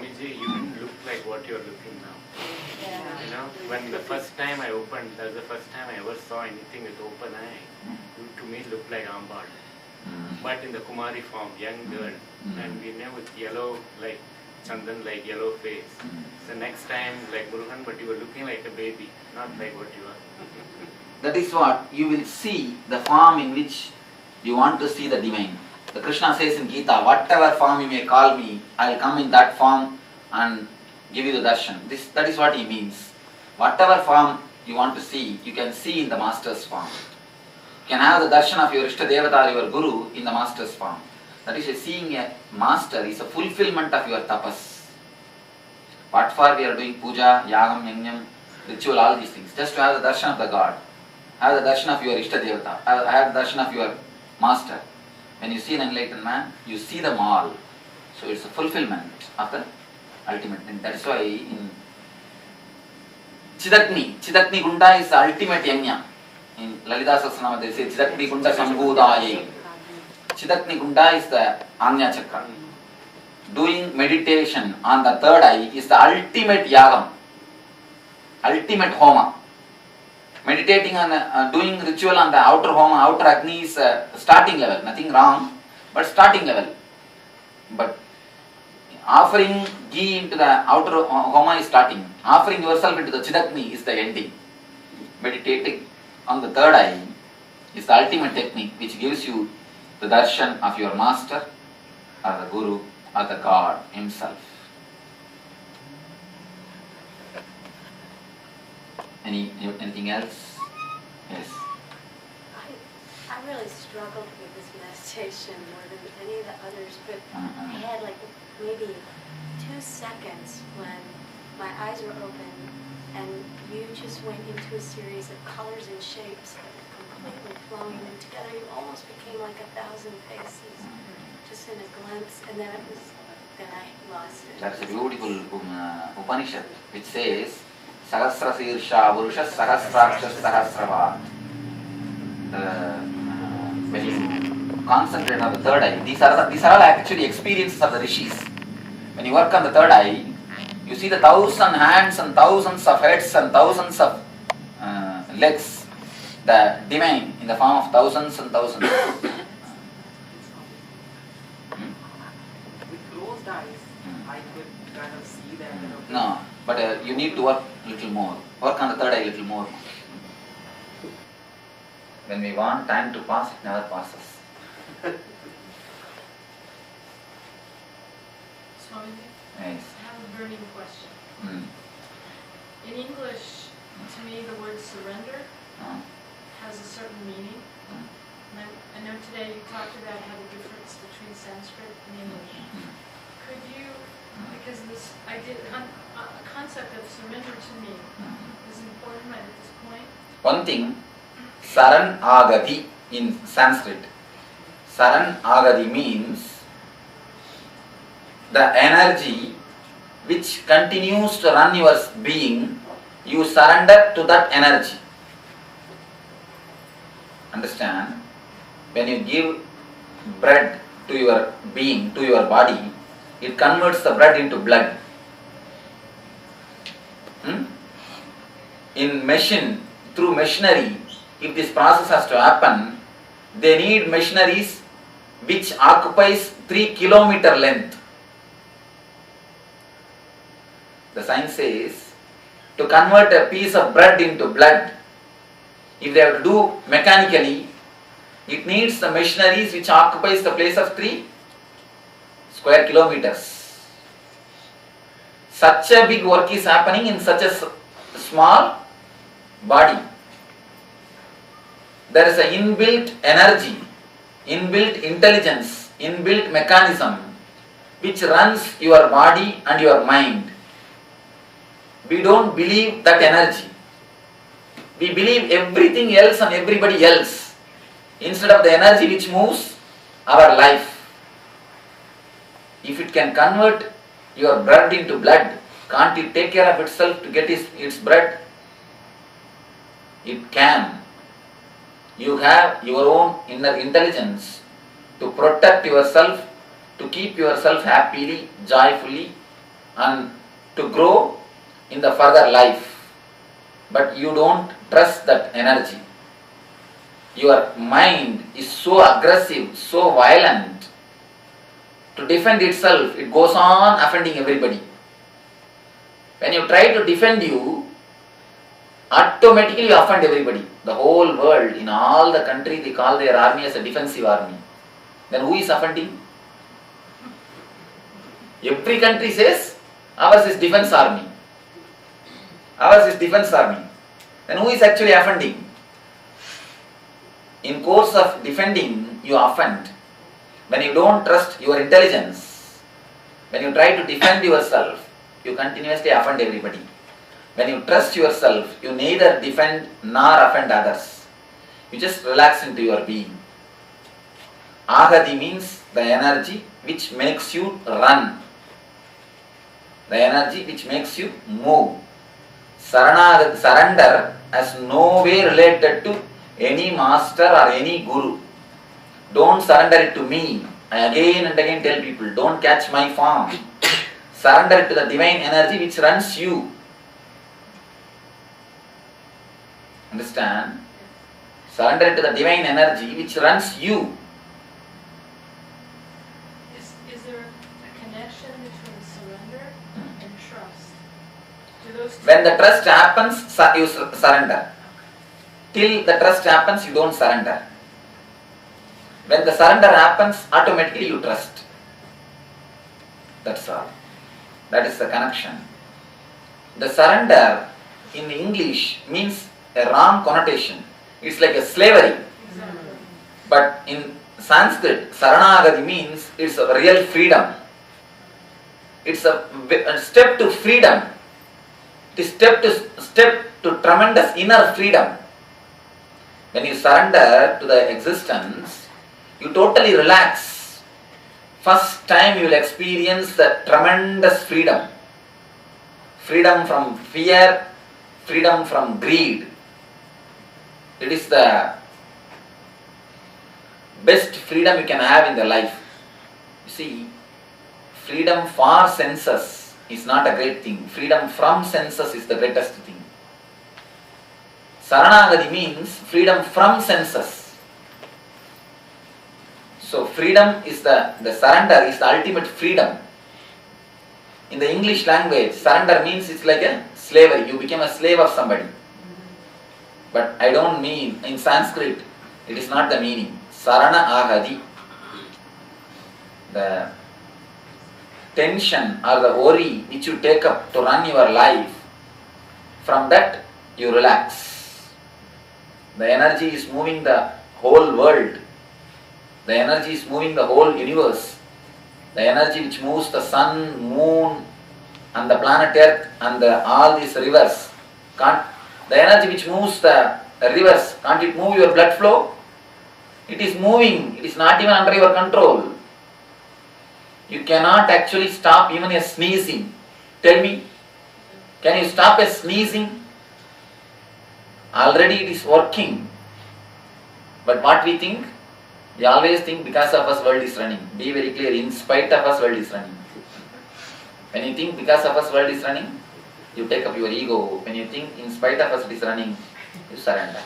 Swamiji, you didn't look like what you're looking now. Yeah. You know, when the first time I opened, that's the first time I ever saw anything with open eye. You to me looked like Ambal. But in the Kumari form, young girl, and we know with yellow, like Chandan, like yellow face. So next time, like Murugan, but you were looking like a baby, not like what you are. That is what you will see, the form in which you want to see the divine. The Krishna says in Gita, whatever form you may call me, I will come in that form and give you the darshan. That is what he means. Whatever form you want to see, you can see in the master's form. You can have the darshan of your Ishta Devata, your Guru, in the master's form. That is, seeing a master is a fulfillment of your tapas. What for we are doing puja, yagam, yajnam, ritual, all these things. Just to have the darshan of the God. Have the darshan of your Ishta Devata. Have the darshan of your master. When you see an enlightened man, you see them all. So it's a fulfillment of the ultimate. And that is why in Chidakni Gunda is the ultimate yajna. In Lalita Sahasranama they say Chidakni Gunda Sambhudaye. Chidakni Gunda is the Anya Chakra. Doing meditation on the third eye is the ultimate yagam. Ultimate homa. Meditating on doing ritual on the outer homa, outer agni is starting level, nothing wrong, but starting level. But offering ghee into the outer homa is starting. Offering yourself into the chidagni is the ending. Meditating on the third eye is the ultimate technique which gives you the darshan of your master or the guru or the God himself. Anything else? Yes. I really struggled with this meditation more than any of the others, but I had like maybe 2 seconds when my eyes were open and you just went into a series of colors and shapes that were completely flowing and together. You almost became like 1,000 faces, just in a glimpse, and then I lost it. That's a beautiful Upanishad which says Sahasra Sirsha Purusha Sahasraksha Sahasrava. When you concentrate on the third eye, these are all actually experiences of the rishis. When you work on the third eye, you see the 1,000 hands and thousands of heads and thousands of legs, the divine in the form of thousands and thousands. With closed eyes, I could kind of see that. No, but you need to work a little more. Work on the third eye a little more. When we want time to pass, it never passes. Swamiji, Yes. I have a burning question. In English, to me, the word surrender has a certain meaning. And I know today you talked about how the difference between Sanskrit and English. Could you, because this idea, a concept of surrender to me is important right at this point. One thing, Saran Agati in Sanskrit. Saran Agati means the energy which continues to run your being, you surrender to that energy. Understand? When you give bread to your being, to your body, it converts the blood into blood. In machine, through machinery, if this process has to happen, they need machineries which occupies 3 kilometer length. The science says, to convert a piece of bread into blood, if they have to do mechanically, it needs the machineries which occupies the place of 3 square kilometers. Such a big work is happening in such a small body. There is an inbuilt energy, inbuilt intelligence, inbuilt mechanism which runs your body and your mind. We don't believe that energy. We believe everything else and everybody else instead of the energy which moves our life. If it can convert your blood into blood, can't it take care of itself to get its blood? It can. You have your own inner intelligence to protect yourself, to keep yourself happily, joyfully, and to grow in the further life, but you don't trust that energy. Your mind is so aggressive, so violent. To defend itself, it goes on offending everybody. When you try to defend you, automatically you offend everybody. The whole world, in all the country, they call their army as a defensive army. Then who is offending? Every country says, ours is defense army. Ours is defense army. Then who is actually offending? In course of defending, you offend. When you don't trust your intelligence, when you try to defend yourself, you continuously offend everybody. When you trust yourself, you neither defend nor offend others. You just relax into your being. Ahadi means the energy which makes you run. The energy which makes you move. Surrender has no way related to any master or any guru. Don't surrender it to me. I again and again tell people, don't catch my form. Surrender it to the divine energy which runs you. Understand? Surrender it to the divine energy which runs you. Is there a connection between surrender and trust? Do those two? When the trust happens, you surrender. Till the trust happens, you don't surrender. When the surrender happens, automatically you trust. That's all. That is the connection. The surrender in English means a wrong connotation. It's like a slavery. Exactly. But in Sanskrit, Saranagati means it's a real freedom. It's a step to freedom. It is step to tremendous inner freedom. When you surrender to the existence, you totally relax. First time you will experience the tremendous freedom. Freedom from fear, freedom from greed. It is the best freedom you can have in the life. You see, freedom for senses is not a great thing. Freedom from senses is the greatest thing. Saranagati means freedom from senses. So freedom is the surrender is the ultimate freedom. In the English language, surrender means it's like a slavery. You become a slave of somebody. But I don't mean, in Sanskrit, it is not the meaning. Sarana ahadi. The tension or the worry which you take up to run your life, from that you relax. The energy is moving the whole world. The energy is moving the whole universe. The energy which moves the sun, moon, and the planet Earth, and all these rivers. The energy which moves the rivers, can't it move your blood flow? It is moving. It is not even under your control. You cannot actually stop even a sneezing. Tell me, can you stop a sneezing? Already it is working. But what we think? We always think because of us world is running. Be very clear, in spite of us world is running. When you think because of us world is running, you take up your ego. When you think in spite of us it is running, you surrender.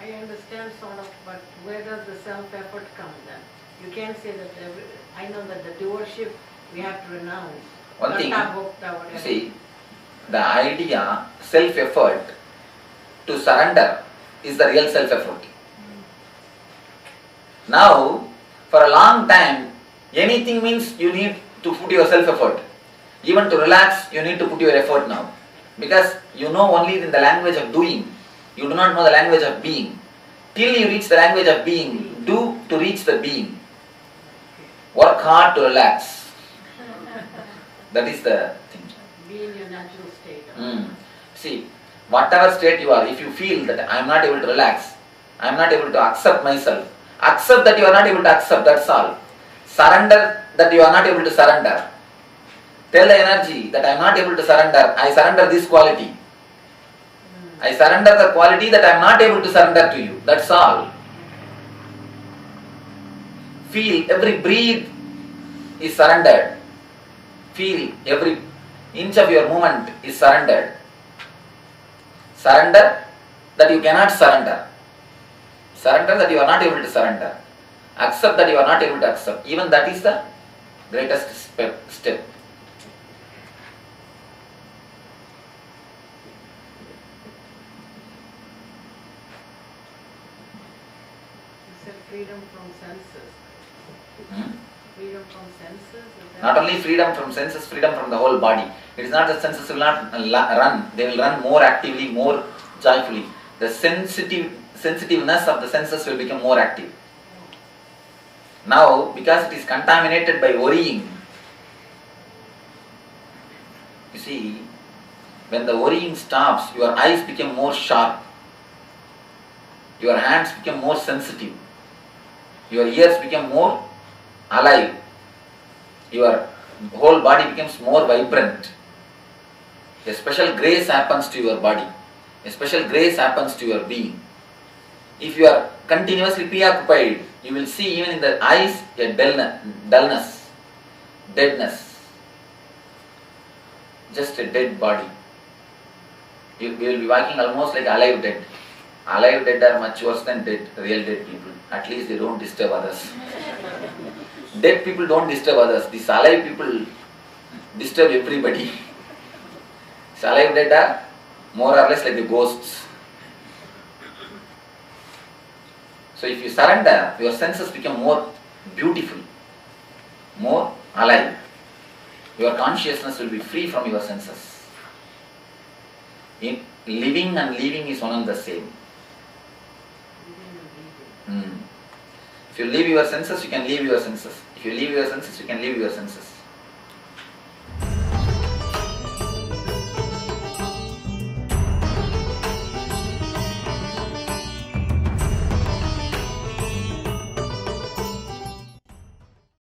I understand sort of, but where does the self-effort come then? You can't say that, I know that the doership we have to renounce. One thing, whatever. you see, the idea, self-effort, to surrender is the real self-effort. Now, for a long time, anything means you need to put your self-effort. Even to relax, you need to put your effort now. Because you know only in the language of doing. You do not know the language of being. Till you reach the language of being, do to reach the being. Work hard to relax. That is the thing. Be in your natural state. See, whatever state you are, if you feel that I am not able to relax, I am not able to accept myself, accept that you are not able to accept, that's all. Surrender that you are not able to surrender. Tell the energy that I am not able to surrender, I surrender this quality. I surrender the quality that I am not able to surrender to you, that's all. Feel every breath is surrendered. feel every inch of your movement is surrendered. Surrender that you cannot surrender. Surrender that you are not able to surrender. Accept that you are not able to accept. Even that is the greatest step. You said freedom from senses. Freedom from senses? Is that- Not only freedom from senses, freedom from the whole body. It is not that senses will not run. They will run more actively, more joyfully. The sensitiveness of the senses will become more active. Now, because it is contaminated by worrying, you see, when the worrying stops, your eyes become more sharp, your hands become more sensitive, your ears become more alive, your whole body becomes more vibrant. A special grace happens to your body, a special grace happens to your being. If you are continuously preoccupied, you will see even in the eyes a dullness, deadness, just a dead body. You will be walking almost like alive dead. Alive dead are much worse than real dead people. At least they don't disturb others. Dead people don't disturb others. These alive people disturb everybody. These alive dead are more or less like the ghosts. So if you surrender, your senses become more beautiful, more alive. Your consciousness will be free from your senses. Living and leaving is one and the same. If you leave your senses, you can leave your senses. If you leave your senses, you can leave your senses.